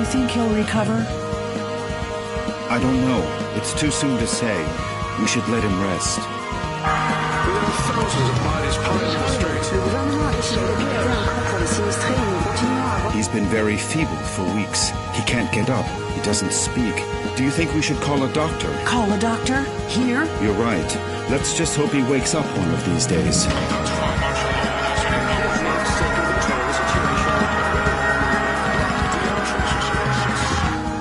think he'll recover? I don't know. It's too soon to say. We should let him rest. There are thousands of bodies piled in the streets. He's been very feeble for weeks. He can't get up. He doesn't speak. Do you think we should call a doctor? Call a doctor? Here? You're right. Let's just hope he wakes up one of these days.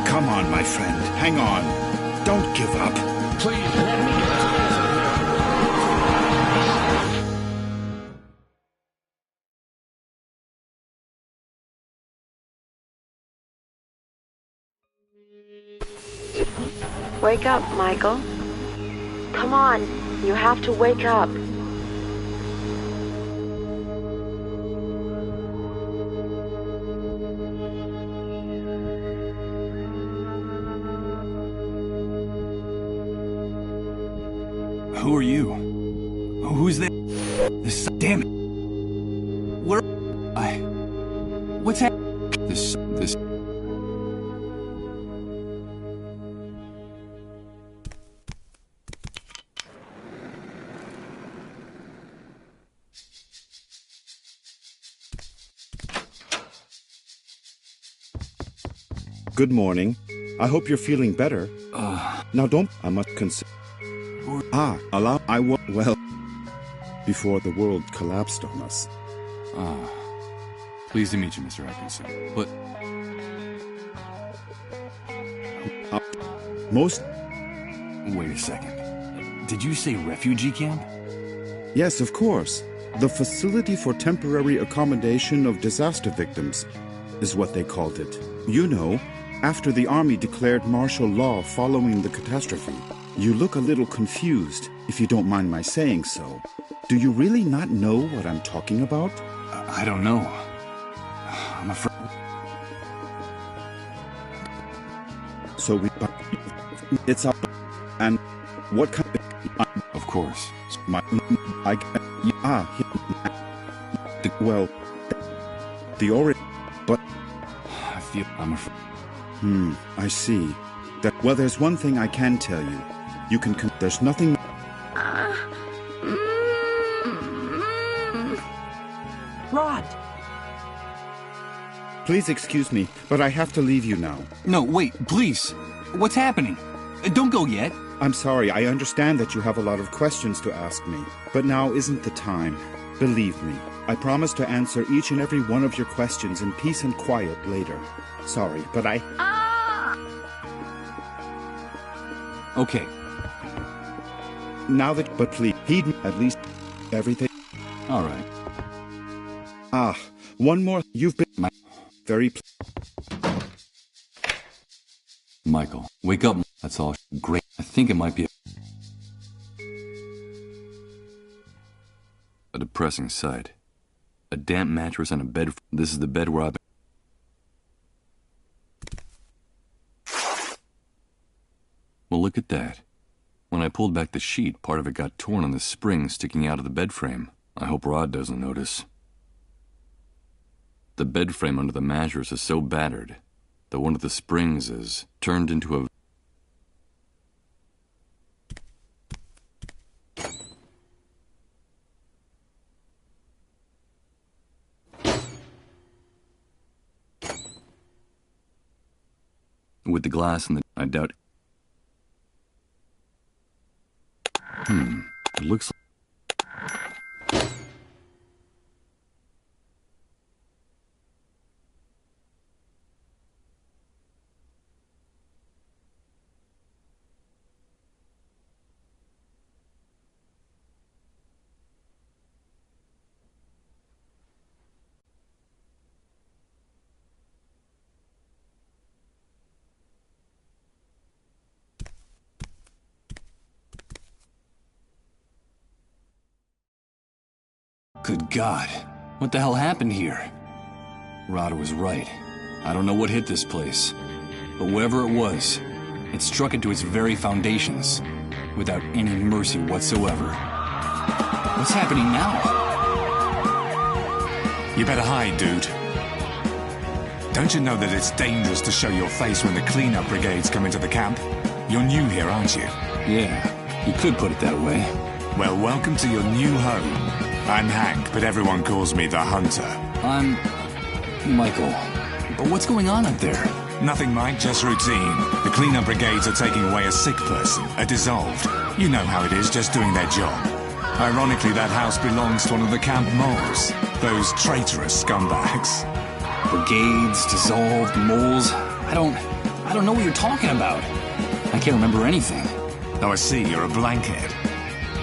Come on, my friend. Hang on. Don't give up. Please, let me get out of here. Wake up, Michael. Come on, you have to wake up. Who are you? Who's there? Damn it. Where? What's happening? This. Good morning. I hope you're feeling better. Now don't. I must consider. Allow. Well, before the world collapsed on us. Pleased to meet you, Mr. Atkinson. But most. wait a second. Did you say refugee camp? Yes, of course. The Facility for Temporary Accommodation of Disaster Victims is what they called it. You know, after the army declared martial law following the catastrophe. You look a little confused, if you don't mind my saying so. Do you really not know what I'm talking about? I don't know. I'm afraid. So it's up, and what kind Of course. well, the ori, but I feel I'm afraid. I see. Well, there's one thing I can tell you. You can there's nothing. Rod! Please excuse me, but I have to leave you now. No, wait, please. What's happening? Don't go yet. I'm sorry, I understand that you have a lot of questions to ask me, but now isn't the time. Believe me, I promise to answer each and every one of your questions in peace and quiet later. Sorry, but Okay. Now that, but please, heed me, at least everything. All right. One more. You've been very. Michael, wake up. That's all. Great. I think it might be a depressing sight. A damp mattress and a bed. This is the bed where I've been. Well, look at that. When I pulled back the sheet, part of it got torn on the spring sticking out of the bed frame. I hope Rod doesn't notice. The bed frame under the mattress is so battered that one of the springs is turned into a... With the glass in the... I doubt... It looks like... Good God, what the hell happened here? Rod was right. I don't know what hit this place, but whatever it was, it struck into its very foundations, without any mercy whatsoever. What's happening now? You better hide, dude. Don't you know that it's dangerous to show your face when the cleanup brigades come into the camp? You're new here, aren't you? Yeah, you could put it that way. Well, welcome to your new home. I'm Hank, but everyone calls me the Hunter. I'm Michael. But what's going on up there? Nothing, Mike, just routine. The cleanup brigades are taking away a sick person, a dissolved. You know how it is, just doing their job. Ironically, that house belongs to one of the camp moles. Those traitorous scumbags. Brigades, dissolved, moles. I don't know what you're talking about. I can't remember anything. Oh, I see, you're a blankhead.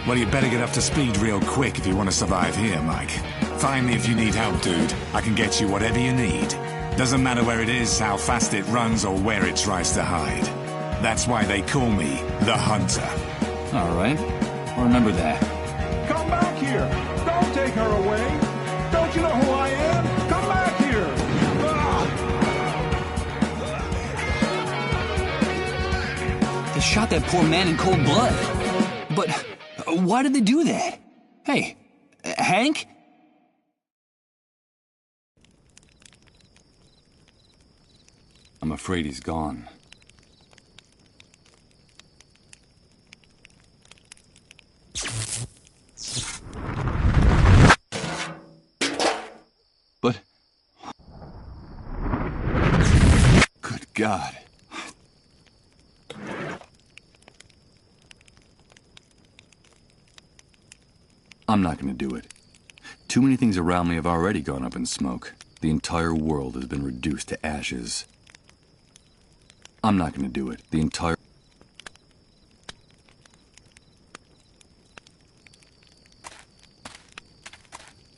Well, you better get up to speed real quick if you want to survive here, Mike. Find me if you need help, dude. I can get you whatever you need. Doesn't matter where it is, how fast it runs, or where it tries to hide. That's why they call me the Hunter. All right. I'll remember that. Come back here! Don't take her away! Don't you know who I am? Come back here! They shot that poor man in cold blood. But why did they do that? Hey, Hank? I'm afraid he's gone. But... Good God. I'm not gonna do it. Too many things around me have already gone up in smoke. The entire world has been reduced to ashes. I'm not gonna do it. The entire...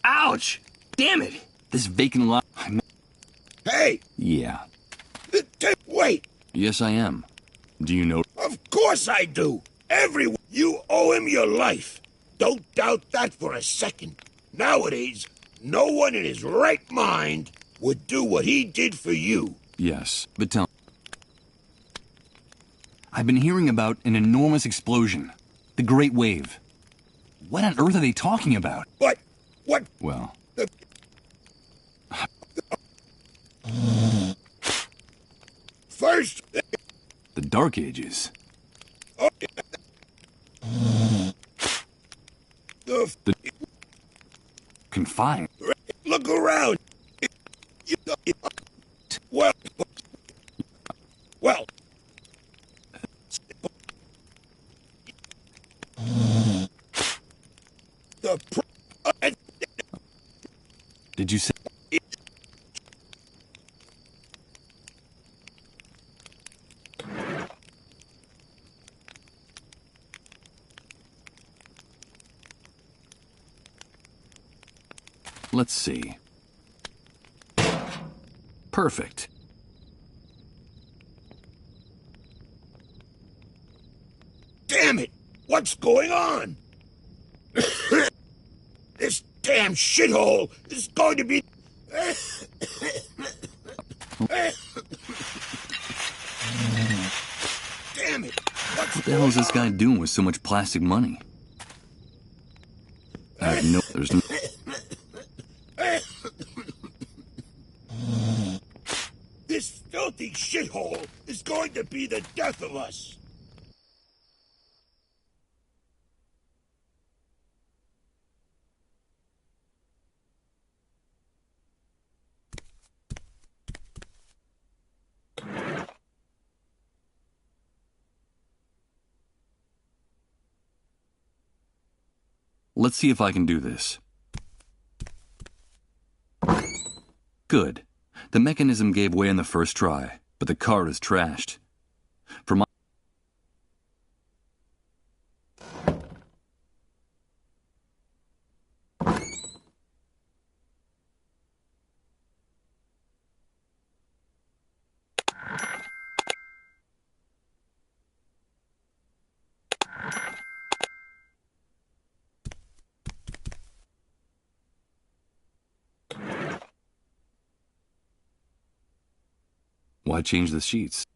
Ouch! Damn it! This vacant lot... Hey! Yeah. Wait! Yes, I am. Do you know... Of course I do! Everyone! You owe him your life! Don't doubt that for a second. Nowadays, no one in his right mind would do what he did for you. Yes, but tell... I've been hearing about an enormous explosion. The Great Wave. What on earth are they talking about? But... what... Well... First... The Dark Ages. The... Confined. Look around. Well... Well... Did you say... Let's see. Perfect. Damn it! What's going on? This damn shithole is going to be... Damn it! What the hell is this guy doing with so much plastic money? I have no... There's no... This filthy shithole is going to be the death of us! Let's see if I can do this. Good. The mechanism gave way on the first try, but the car is trashed. For my... Why change the sheets?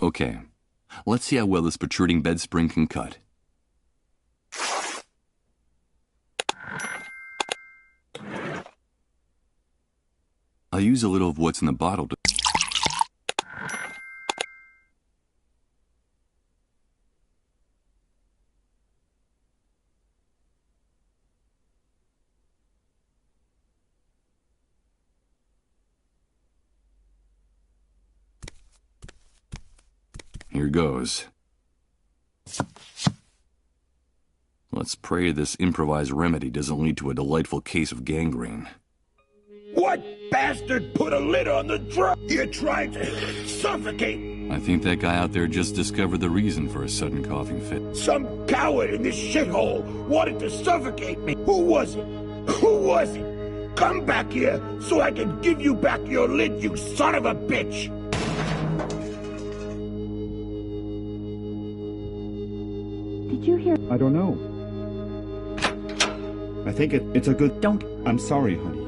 Okay, let's see how well this protruding bed spring can cut. I'll use a little of what's in the bottle to... Here goes. Let's pray this improvised remedy doesn't lead to a delightful case of gangrene. What bastard put a lid on the drug? You tried to suffocate. I think that guy out there just discovered the reason for a sudden coughing fit. Some coward in this shithole wanted to suffocate me. Who was it? Who was it? Come back here so I can give you back your lid, you son of a bitch! Did you hear? I don't know. I think it's a good... Don't... I'm sorry, honey.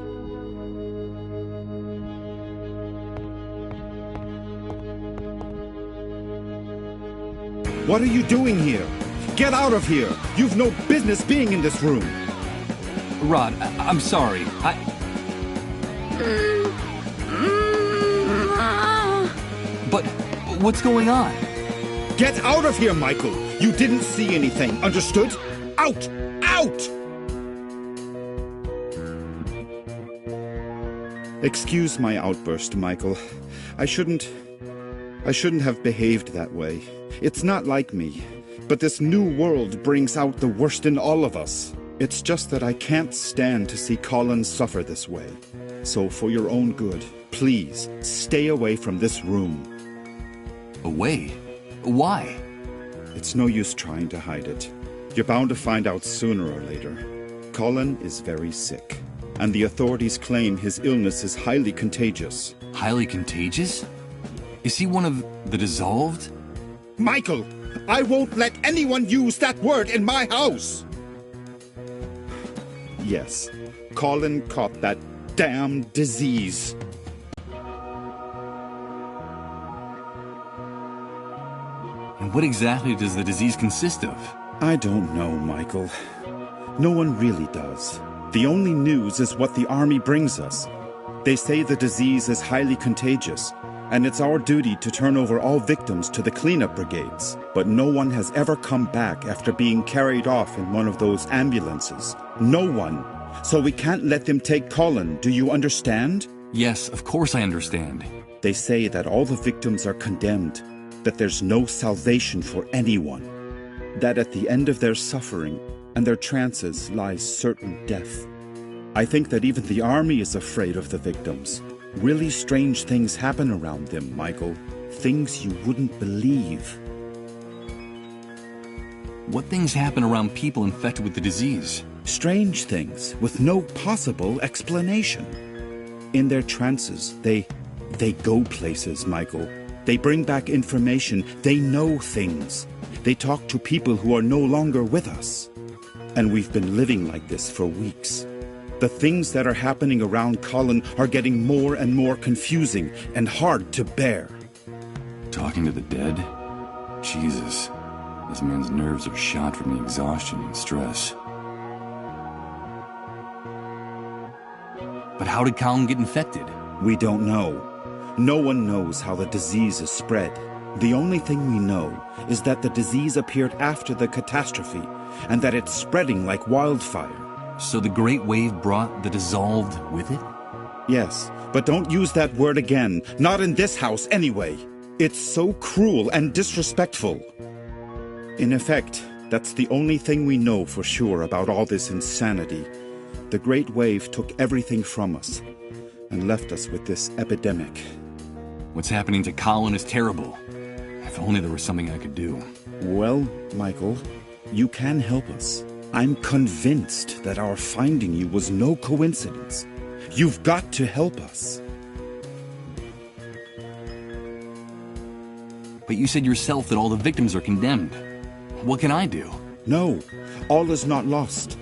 What are you doing here? Get out of here! You've no business being in this room! Rod, I'm sorry. But what's going on? Get out of here, Michael! You didn't see anything, understood? Out! Out! Excuse my outburst, Michael. I shouldn't have behaved that way. It's not like me. But this new world brings out the worst in all of us. It's just that I can't stand to see Colin suffer this way. So for your own good, please, stay away from this room. Away? Why? It's no use trying to hide it. You're bound to find out sooner or later. Colin is very sick, and the authorities claim his illness is highly contagious. Highly contagious? Is he one of the dissolved? Michael, I won't let anyone use that word in my house! Yes, Colin caught that damn disease. And what exactly does the disease consist of? I don't know, Michael. No one really does. The only news is what the army brings us. They say the disease is highly contagious, and it's our duty to turn over all victims to the cleanup brigades. But no one has ever come back after being carried off in one of those ambulances. No one. So we can't let them take Colin, do you understand? Yes, of course I understand. They say that all the victims are condemned, that there's no salvation for anyone, that at the end of their suffering and their trances lies certain death. I think that even the army is afraid of the victims. Really strange things happen around them, Michael. Things you wouldn't believe. What things happen around people infected with the disease? Strange things with no possible explanation. In their trances, they go places, Michael. They bring back information. They know things. They talk to people who are no longer with us. And we've been living like this for weeks. The things that are happening around Colin are getting more and more confusing and hard to bear. Talking to the dead? Jesus. This man's nerves are shot from the exhaustion and stress. But how did Colin get infected? We don't know. No one knows how the disease is spread. The only thing we know is that the disease appeared after the catastrophe, and that it's spreading like wildfire. So the Great Wave brought the dissolved with it? Yes, but don't use that word again. Not in this house, anyway. It's so cruel and disrespectful. In effect, that's the only thing we know for sure about all this insanity. The Great Wave took everything from us and left us with this epidemic. What's happening to Colin is terrible. If only there was something I could do. Well, Michael, you can help us. I'm convinced that our finding you was no coincidence. You've got to help us. But you said yourself that all the victims are condemned. What can I do? No, all is not lost.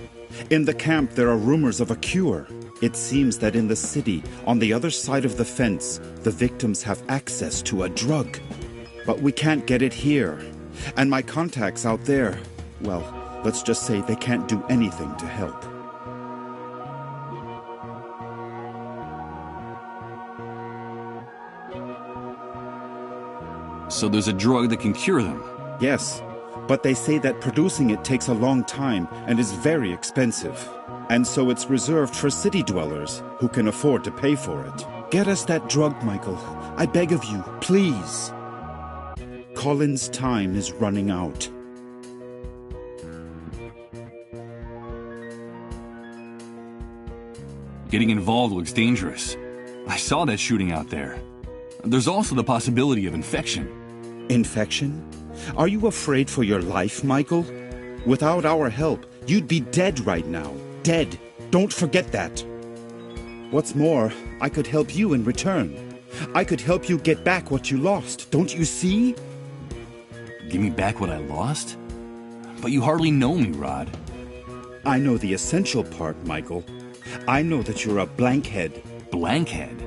In the camp there are rumors of a cure. It seems that in the city, on the other side of the fence, the victims have access to a drug. But we can't get it here. And my contacts out there, well, let's just say they can't do anything to help. So there's a drug that can cure them. Yes, but they say that producing it takes a long time and is very expensive. And so it's reserved for city dwellers who can afford to pay for it. Get us that drug, Michael. I beg of you, please. Colin's time is running out. Getting involved looks dangerous. I saw that shooting out there. There's also the possibility of infection. Infection? Are you afraid for your life, Michael? Without our help, you'd be dead right now. Dead. Don't forget that. What's more, I could help you in return. I could help you get back what you lost. Don't you see? Give me back what I lost? But you hardly know me, Rod. I know the essential part, Michael. I know that you're a blankhead. Blankhead?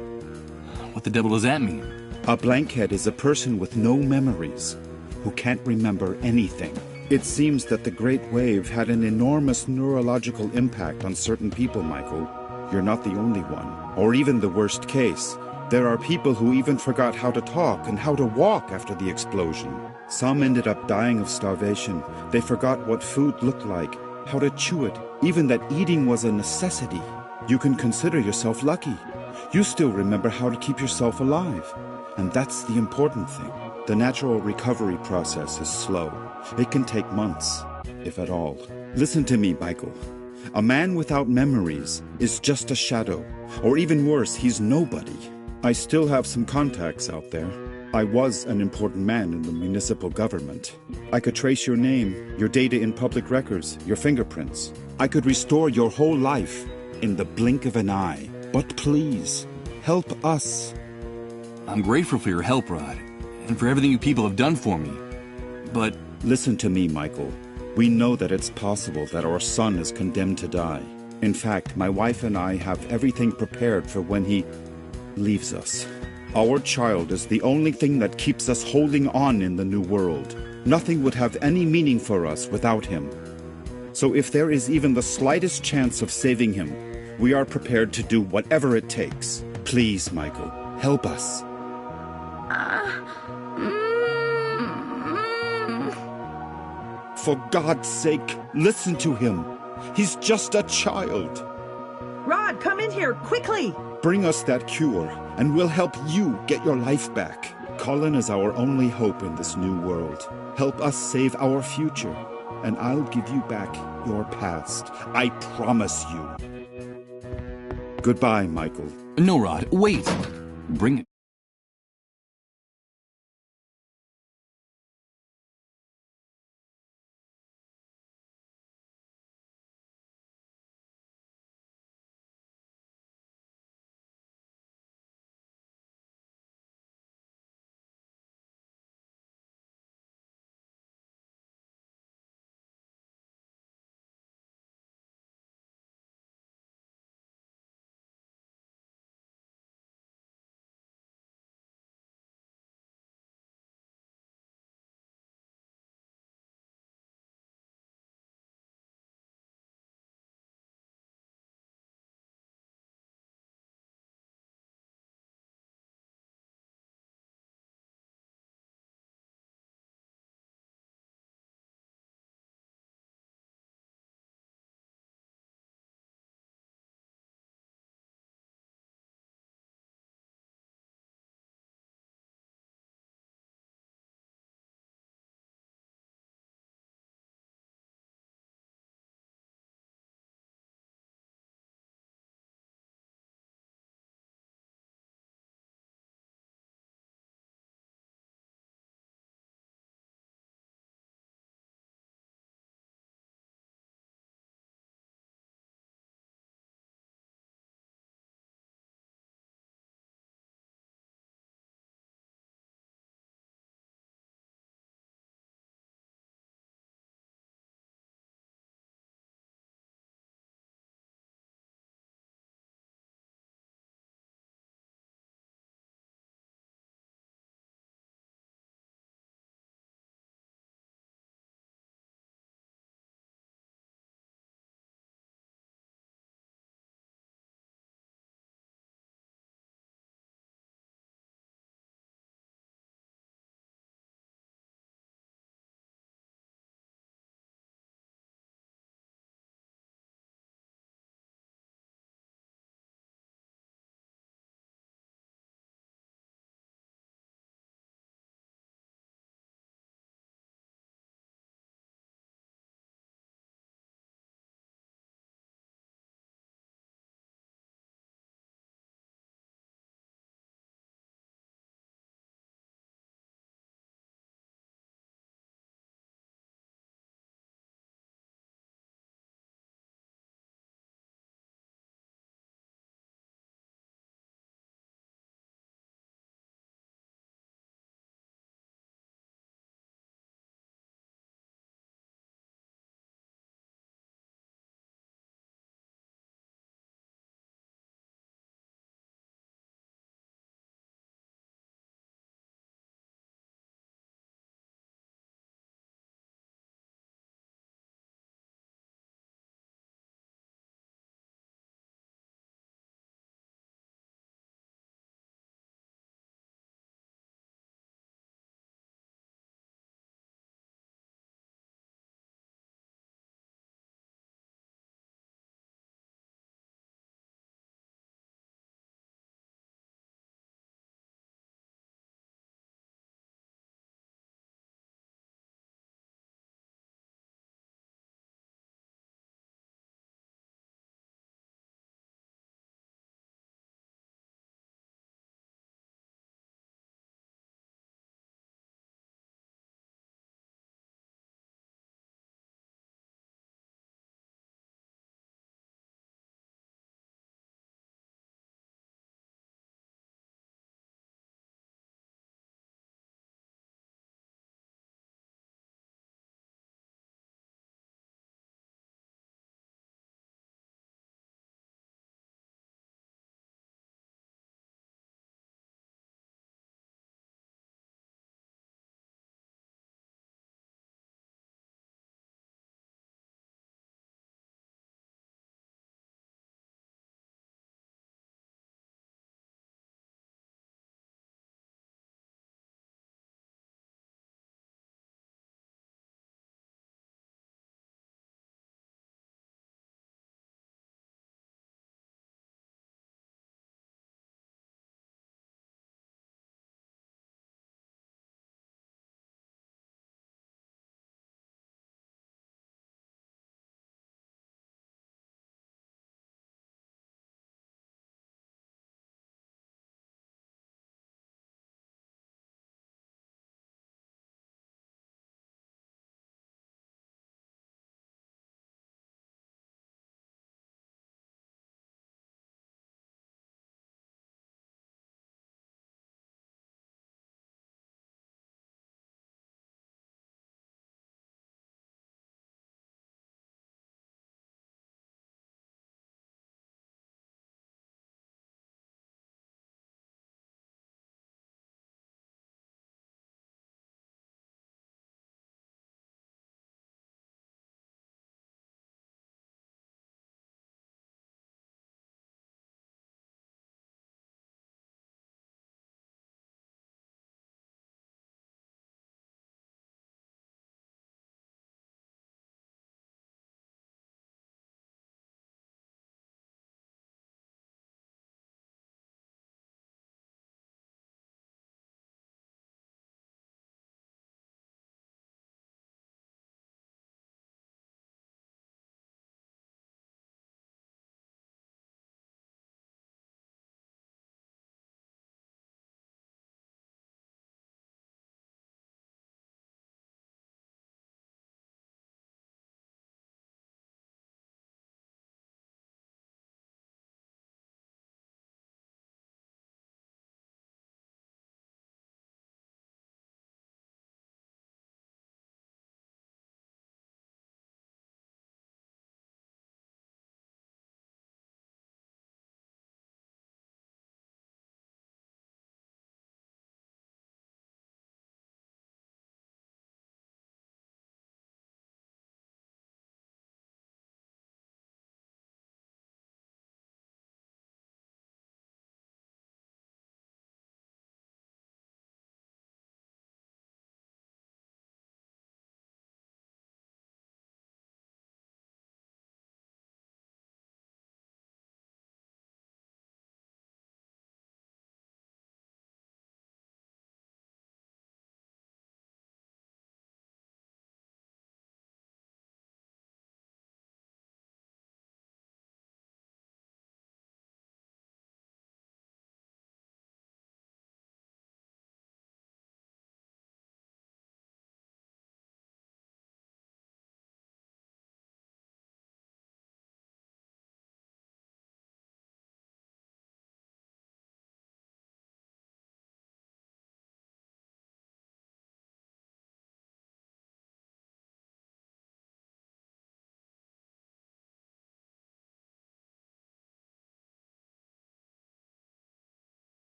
What the devil does that mean? A blankhead is a person with no memories, who can't remember anything. It seems that the Great Wave had an enormous neurological impact on certain people, Michael. You're not the only one, or even the worst case. There are people who even forgot how to talk and how to walk after the explosion. Some ended up dying of starvation. They forgot what food looked like, how to chew it, even that eating was a necessity. You can consider yourself lucky. You still remember how to keep yourself alive. And that's the important thing. The natural recovery process is slow. It can take months, if at all. Listen to me, Michael. A man without memories is just a shadow. Or even worse, he's nobody. I still have some contacts out there. I was an important man in the municipal government. I could trace your name, your data in public records, your fingerprints. I could restore your whole life in the blink of an eye. But please, help us. I'm grateful for your help, Rod, and for everything you people have done for me. But... Listen to me, Michael. We know that it's possible that our son is condemned to die. In fact, my wife and I have everything prepared for when he leaves us. Our child is the only thing that keeps us holding on in the new world. Nothing would have any meaning for us without him. So if there is even the slightest chance of saving him, we are prepared to do whatever it takes. Please, Michael, help us. For God's sake, listen to him. He's just a child. Rod, come in here, quickly! Bring us that cure, and we'll help you get your life back. Colin is our only hope in this new world. Help us save our future, and I'll give you back your past. I promise you. Goodbye, Michael. No, Rod, wait! Bring it.